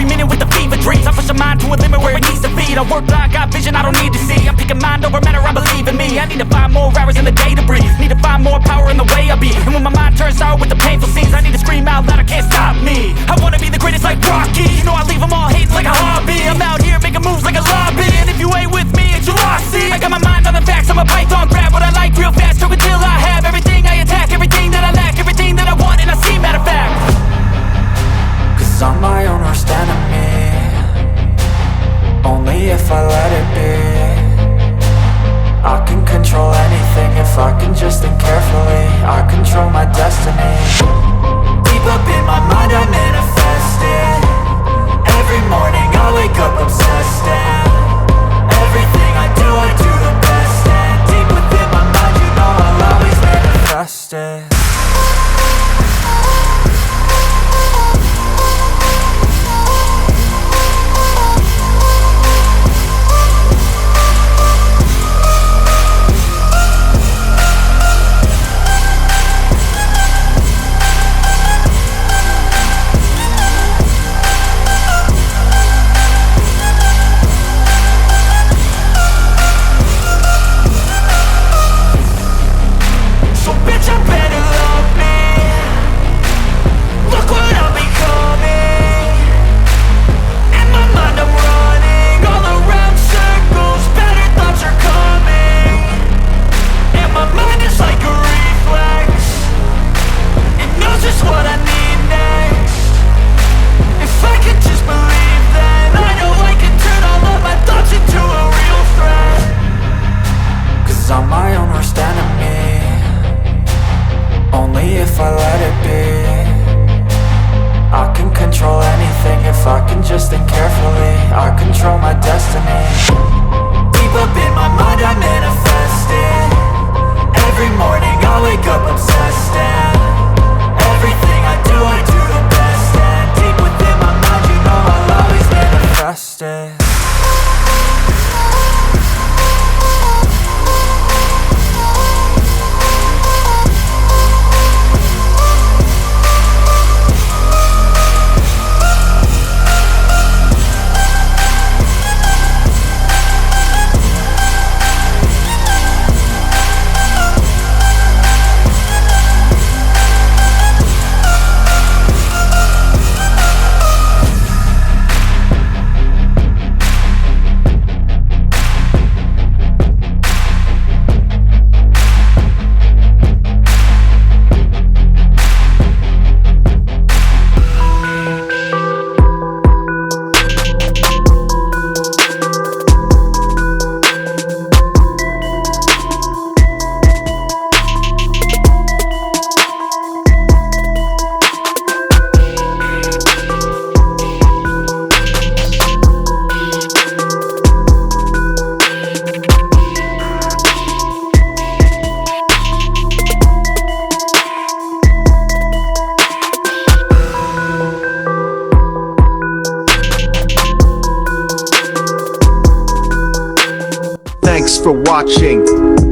every minute with the fever dreams. I push a mind to a limit where it needs to feed. I work blind, got vision I don't need to see. I'm picking mind over matter, I believe in me. I need to find more hours in the day to breathe. Need to find more power in the way I be. And when my mind turns sour with the painful scenes, I need to scream out loud, I can't stop me. I wanna be the greatest like Rocky. You know I leave them all hating like a hobby. I'm out here making moves like a lobby. And if you ain't with me, it's your loss, see. I got my mind on the facts, I'm a python, grab what I like real fast. Choke until I have everything I attack, everything that I lack, everything that I want and I see, matter of fact. Cause I'm my own worst enemy, only if I let it be. I can control anything if I can just think carefully. I control my destiny. Deep up in my mind I manifest it. Every morning I wake up obsessed, and everything I do the best. And deep within my mind you know I'll always manifest it. I'm my own worst enemy, only if I let it be. I can control anything if I can just think carefully. I control my destiny. Deep up in my mind I manifest it. Every morning I wake up obsessed, and everything I do the best. And deep within my mind you know I'll always manifest it. Thanks for watching.